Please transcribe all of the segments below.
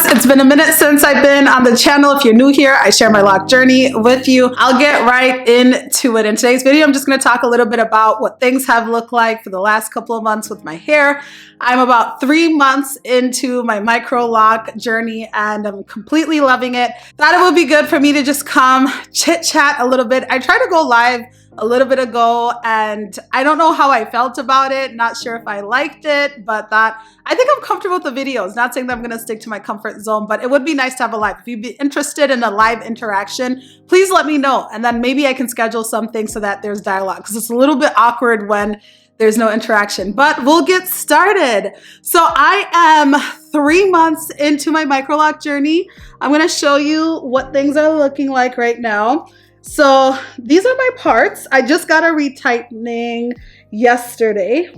It's been a minute since I've been on the channel. If you're new here, I share my lock journey with you. I'll get right into it. In today's video, I'm just going to talk a little bit about what things have looked like for the last couple of months with my hair. I'm about 3 months into my micro lock journey and I'm completely loving it. Thought it would be good for me to just come chit chat a little bit. I tried to go live a little bit ago and I don't know how I felt about it. Not sure if I liked it, but I think I'm comfortable with the videos. Not saying that I'm going to stick to my comfort zone, but it would be nice to have a live. If you'd be interested in a live interaction, please let me know. And then maybe I can schedule something so that there's dialogue, because it's a little bit awkward when there's no interaction, but we'll get started. So I am 3 months into my microlock journey. I'm going to show you what things are looking like right now. So these are my parts. I just got a retightening yesterday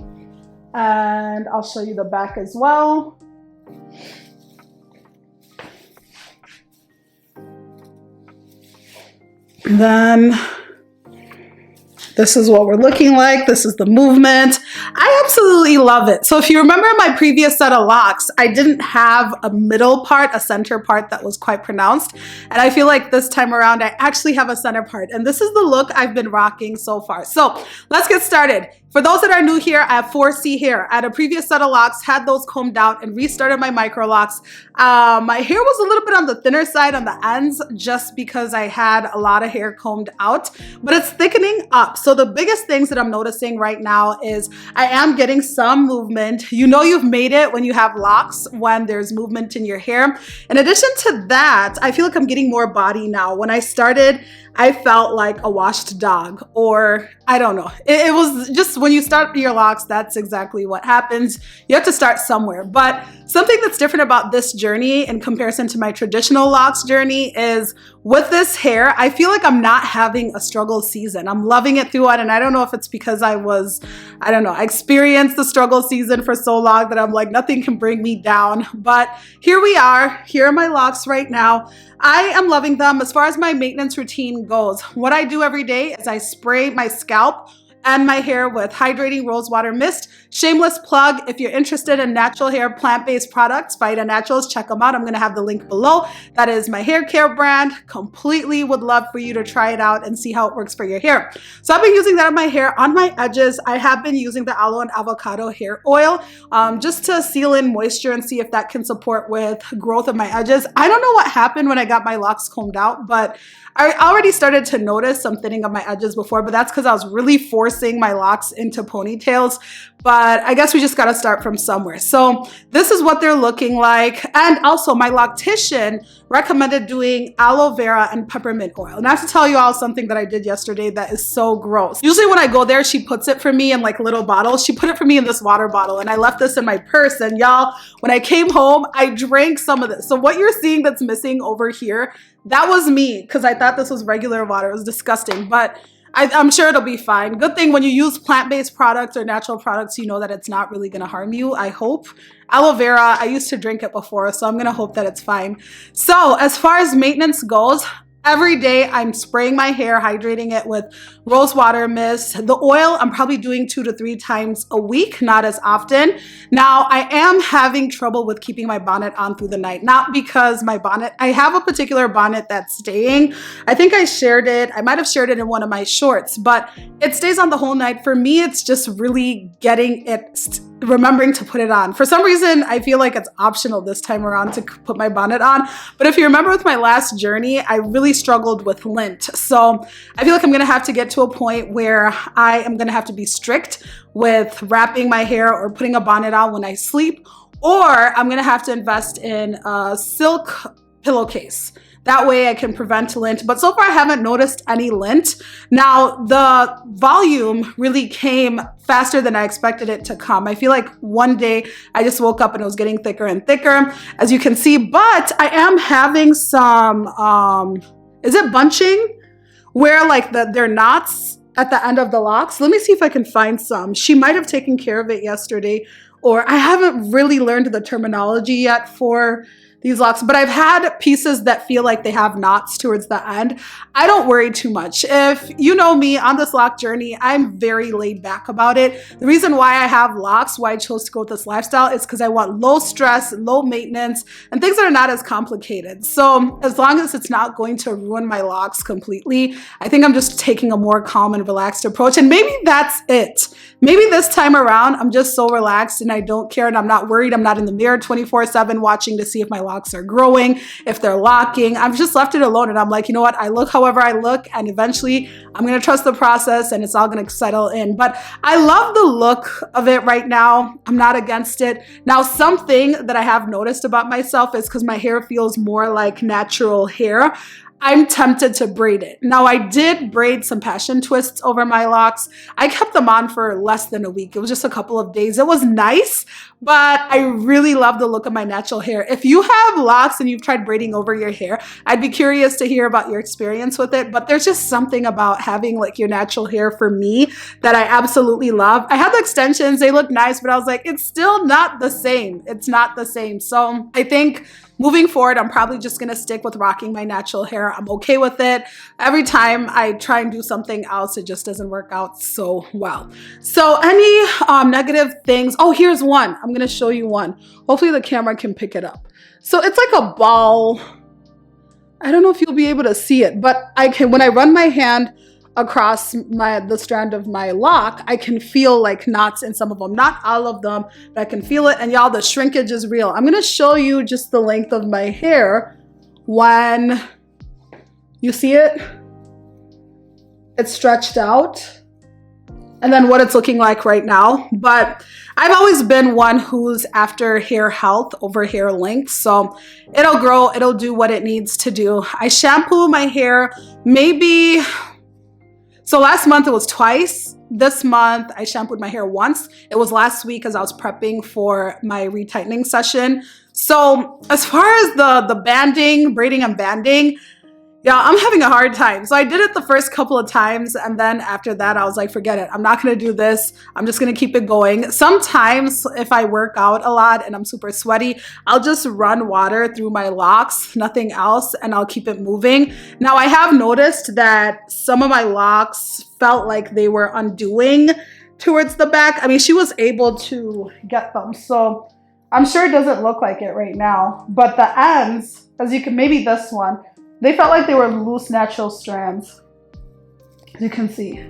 and I'll show you the back as well. Then this is what we're looking like. This is the movement. I absolutely love it. So if you remember my previous set of locks, I didn't have a middle part, a center part that was quite pronounced. And I feel like this time around, I actually have a center part. And this is the look I've been rocking so far. So let's get started. For those that are new here, I have 4C hair. I had a previous set of locks, had those combed out and restarted my micro locks. My hair was a little bit on the thinner side on the ends just because I had a lot of hair combed out, but it's thickening up. So the biggest things that I'm noticing right now is I am getting some movement. You know you've made it when you have locks, when there's movement in your hair. In addition to that, I feel like I'm getting more body now. When I started, I felt like a washed dog, or I don't know. It was just when you start your locks, that's exactly what happens. You have to start somewhere. But something that's different about this journey in comparison to my traditional locks journey is with this hair, I feel like I'm not having a struggle season. I'm loving it throughout. And I don't know if it's because I experienced the struggle season for so long that I'm like, nothing can bring me down. But here we are. Here are my locks right now. I am loving them. As far as my maintenance routine goes, what I do every day is I spray my scalp and my hair with hydrating rose water mist. Shameless plug, if you're interested in natural hair plant-based products, Faida Naturals, check them out. I'm going to have the link below. That is my hair care brand. Completely would love for you to try it out and see how it works for your hair. So I've been using that on my hair. On my edges, I have been using the aloe and avocado hair oil just to seal in moisture and see if that can support with growth of my edges. I don't know what happened when I got my locks combed out, but I already started to notice some thinning of my edges before, but that's because I was really forcing my locks into ponytails. But I guess we just got to start from somewhere. So this is what they're looking like. And also my loctician recommended doing aloe vera and peppermint oil. And I have to tell you all something that I did yesterday that is so gross. Usually when I go there, she puts it for me in like little bottles. She put it for me in this water bottle and I left this in my purse. And y'all, when I came home, I drank some of this. So what you're seeing that's missing over here, that was me, because I thought this was regular water. It was disgusting, but I'm sure it'll be fine. Good thing when you use plant-based products or natural products, you know that it's not really going to harm you, I hope. Aloe vera, I used to drink it before, so I'm going to hope that it's fine. So as far as maintenance goes, every day I'm spraying my hair, hydrating it with rose water mist. The oil, I'm probably doing 2 to 3 times a week, not as often. Now, I am having trouble with keeping my bonnet on through the night. Not because my bonnet, I have a particular bonnet that's staying. I think I shared it. I might have shared it in one of my shorts, but it stays on the whole night. For me, it's just really getting it, remembering to put it on. For some reason, I feel like it's optional this time around to put my bonnet on. But if you remember with my last journey, I really struggled with lint. So I feel like I'm going to have to get to a point where I am going to have to be strict with wrapping my hair or putting a bonnet on when I sleep, or I'm going to have to invest in a silk pillowcase. That way I can prevent lint, but so far I haven't noticed any lint. Now the volume really came faster than I expected it to come. I feel like one day I just woke up and it was getting thicker and thicker, as you can see, but I am having some, is it bunching? Where like they're knots at the end of the locks. Let me see if I can find some. She might have taken care of it yesterday, or I haven't really learned the terminology yet for these locks, but I've had pieces that feel like they have knots towards the end. I don't worry too much. If you know me on this lock journey, I'm very laid back about it. The reason why I have locks, why I chose to go with this lifestyle, is because I want low stress, low maintenance, and things that are not as complicated. So as long as it's not going to ruin my locks completely, I think I'm just taking a more calm and relaxed approach. And maybe that's it. Maybe this time around, I'm just so relaxed and I don't care and I'm not worried. I'm not in the mirror 24/7 watching to see if my locks are growing, if they're locking. I've just left it alone and I'm like, you know what? I look however I look and eventually I'm going to trust the process and it's all going to settle in. But I love the look of it right now. I'm not against it. Now, something that I have noticed about myself is because my hair feels more like natural hair, I'm tempted to braid it. Now, I did braid some passion twists over my locks. I kept them on for less than a week. It was just a couple of days. It was nice, but I really love the look of my natural hair. If you have locks and you've tried braiding over your hair, I'd be curious to hear about your experience with it. But there's just something about having like your natural hair for me that I absolutely love. I had the extensions. They look nice, but I was like, it's still not the same. It's not the same. So I think moving forward, I'm probably just going to stick with rocking my natural hair. I'm okay with it. Every time I try and do something else, it just doesn't work out so well. So any negative things? Oh, here's one. I'm going to show you one. Hopefully the camera can pick it up. So it's like a ball. I don't know if you'll be able to see it, but I can, when I run my hand across the strand of my lock, I can feel like knots in some of them, not all of them, but I can feel it. And y'all, the shrinkage is real. I'm going to show you just the length of my hair when you see it. It's stretched out. And then what it's looking like right now. But I've always been one who's after hair health over hair length. So it'll grow, it'll do what it needs to do. I shampoo my hair maybe, so last month it was twice. This month I shampooed my hair once. It was last week as I was prepping for my retightening session. So as far as the banding, braiding and banding, yeah, I'm having a hard time. So I did it the first couple of times. And then after that, I was like, forget it. I'm not going to do this. I'm just going to keep it going. Sometimes if I work out a lot and I'm super sweaty, I'll just run water through my locks, nothing else, and I'll keep it moving. Now, I have noticed that some of my locks felt like they were undoing towards the back. I mean, she was able to get them. So I'm sure it doesn't look like it right now. But the ends, as you can, maybe this one, they felt like they were loose, natural strands, as you can see.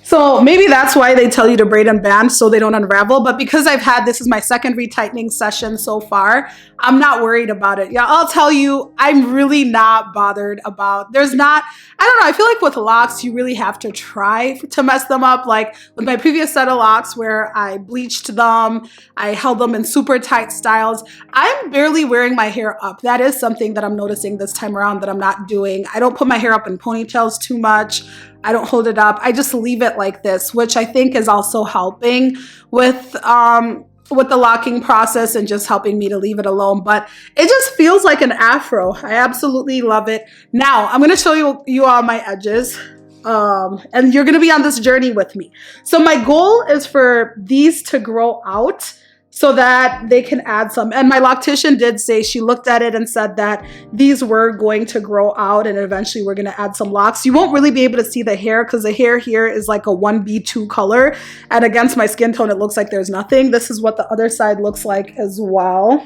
So maybe that's why they tell you to braid and band so they don't unravel. But because this is my second retightening session so far, I'm not worried about it. Yeah, I'll tell you, I'm really not bothered about, I don't know, I feel like with locks, you really have to try to mess them up. Like with my previous set of locks where I bleached them, I held them in super tight styles. I'm barely wearing my hair up. That is something that I'm noticing this time around that I'm not doing. I don't put my hair up in ponytails too much. I don't hold it up. I just leave it like this, which I think is also helping with the locking process and just helping me to leave it alone. But it just feels like an afro. I absolutely love it. Now, I'm going to show you all my edges. And you're going to be on this journey with me. So my goal is for these to grow out so that they can add some. And my loctician did say, she looked at it and said that these were going to grow out and eventually we're going to add some locks. You won't really be able to see the hair because the hair here is like a 1B2 color. And against my skin tone, it looks like there's nothing. This is what the other side looks like as well.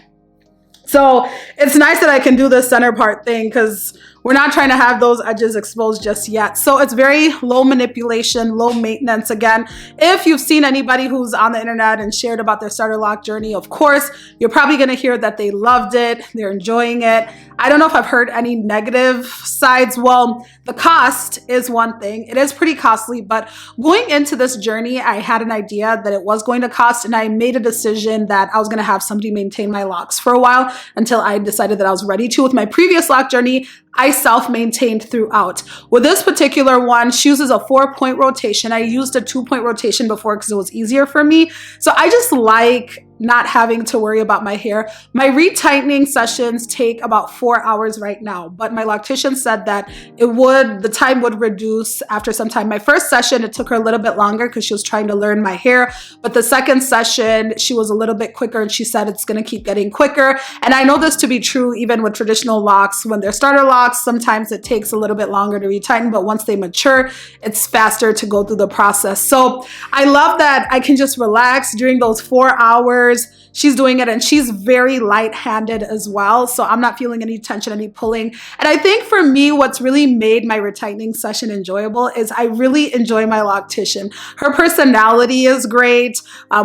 So it's nice that I can do the center part thing because we're not trying to have those edges exposed just yet. So it's very low manipulation, low maintenance. Again, if you've seen anybody who's on the internet and shared about their starter lock journey, of course, you're probably going to hear that they loved it. They're enjoying it. I don't know if I've heard any negative sides. Well, the cost is one thing. It is pretty costly, but going into this journey, I had an idea that it was going to cost, and I made a decision that I was going to have somebody maintain my locks for a while until I decided that I was ready to. With my previous lock journey, I self-maintained throughout. With this particular one, she uses a 4-point rotation. I used a 2-point rotation before because it was easier for me. So I just like not having to worry about my hair. My retightening sessions take about 4 hours right now, but my loctician said that the time would reduce after some time. My first session, it took her a little bit longer because she was trying to learn my hair, but the second session, she was a little bit quicker, and she said it's going to keep getting quicker. And I know this to be true even with traditional locks. When they're starter locks, sometimes it takes a little bit longer to retighten, but once they mature, it's faster to go through the process. So I love that I can just relax during those 4 hours. She's doing it, and she's very light-handed as well, so I'm not feeling any tension, any pulling. And I think for me, what's really made my retightening session enjoyable is I really enjoy my loctician. Her personality is great.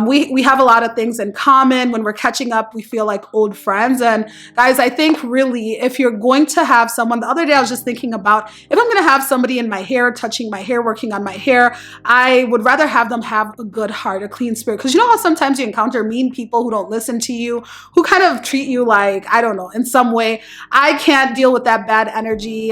We have a lot of things in common. When we're catching up, we feel like old friends. And guys, I think really, if you're going to have someone, the other day I was just thinking about, if I'm going to have somebody in my hair, touching my hair, working on my hair, I would rather have them have a good heart, a clean spirit. Because you know how sometimes you encounter mean people who don't listen to you, who kind of treat you like, I don't know, in some way. I can't deal with that bad energy.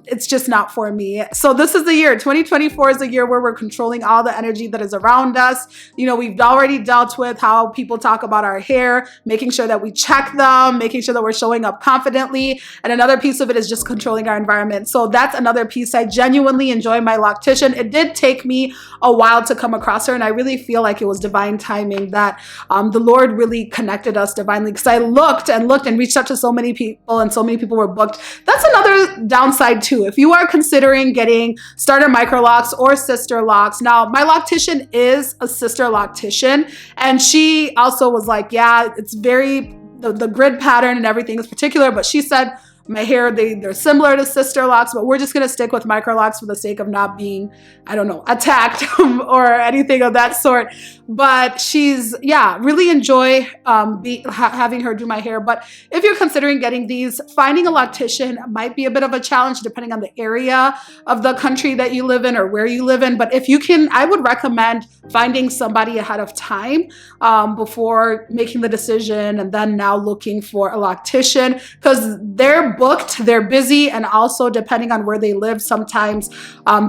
It's just not for me. So this is the year. 2024 is the year where we're controlling all the energy that is around us. You know, we've already dealt with how people talk about our hair, making sure that we check them, making sure that we're showing up confidently. And another piece of it is just controlling our environment. So that's another piece. I genuinely enjoy my loctician. It did take me a while to come across her, and I really feel like it was divine timing that the Lord really connected us divinely, because I looked and reached out to so many people, and so many people were booked. That's another downside too. If you are considering getting starter microlocks or sister locks, now my loctician is a sister loctician, and she also was like, yeah, it's very, the grid pattern and everything is particular, but she said my hair, they're similar to sister locks, but we're just going to stick with microlocks for the sake of not being, I don't know, attacked or anything of that sort. But she's, yeah, really enjoy having her do my hair. But if you're considering getting these, finding a loctician might be a bit of a challenge depending on the area of the country that you live in or where you live in. But if you can, I would recommend finding somebody ahead of time before making the decision and then now looking for a loctician, because they're booked, they're busy, and also depending on where they live, sometimes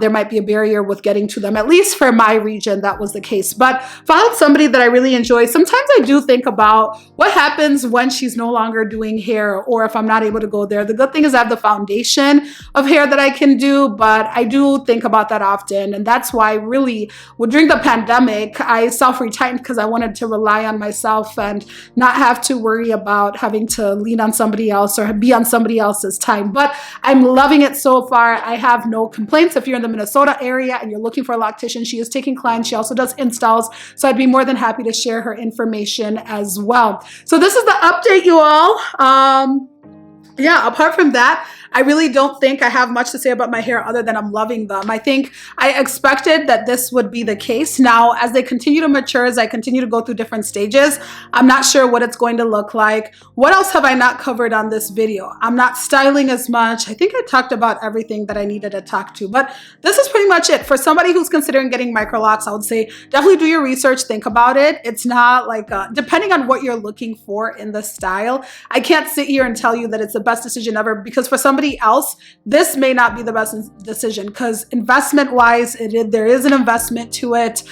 there might be a barrier with getting to them. At least for my region, that was the case. But found somebody that I really enjoy. Sometimes I do think about what happens when she's no longer doing hair, or if I'm not able to go there. The good thing is I have the foundation of hair that I can do, but I do think about that often. And that's why really, during the pandemic, I self-retightened because I wanted to rely on myself and not have to worry about having to lean on somebody else or be on somebody else's time. But I'm loving it so far. I have no complaints. If you're in the Minnesota area and you're looking for a loctician, she is taking clients. She also does installs. So I'd be more than happy to share her information as well. So this is the update, you all. Yeah, apart from that, I really don't think I have much to say about my hair other than I'm loving them. I think I expected that this would be the case. Now, as they continue to mature, as I continue to go through different stages, I'm not sure what it's going to look like. What else have I not covered on this video? I'm not styling as much. I think I talked about everything that I needed to talk to, but this is pretty much it. For somebody who's considering getting microlocks, I would say definitely do your research, think about it. It's not like, depending on what you're looking for in the style, I can't sit here and tell you that it's the best decision ever, because for somebody else, this may not be the best decision, because investment wise, there is an investment to it.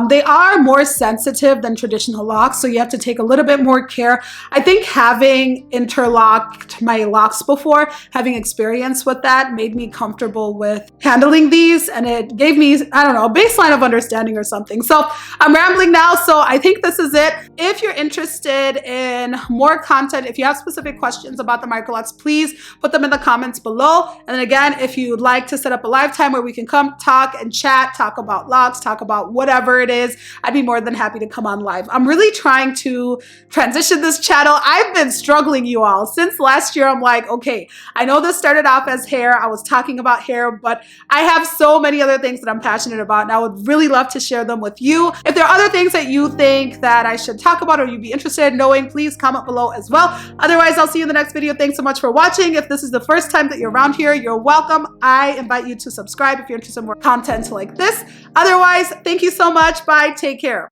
They are more sensitive than traditional locks, so you have to take a little bit more care. I think having interlocked my locks before, having experience with that, made me comfortable with handling these, and it gave me, I don't know, a baseline of understanding or something. So I'm rambling now, so I think this is it. If you're interested in more content, if you have specific questions about the microlocks, please put them in the comments below. And then again, if you'd like to set up a live time where we can come talk and chat, talk about locks, talk about whatever it is, I'd be more than happy to come on live. I'm really trying to transition this channel. I've been struggling, you all. Since last year, I'm like, okay, I know this started off as hair. I was talking about hair, but I have so many other things that I'm passionate about, and I would really love to share them with you. If there are other things that you think that I should talk about or you'd be interested in knowing, please comment below as well. Otherwise, I'll see you in the next video. Thanks so much for watching. If this is the first time that you're around here, you're welcome. I invite you to subscribe if you're interested in more content like this. Otherwise, thank you so much. Bye. Take care.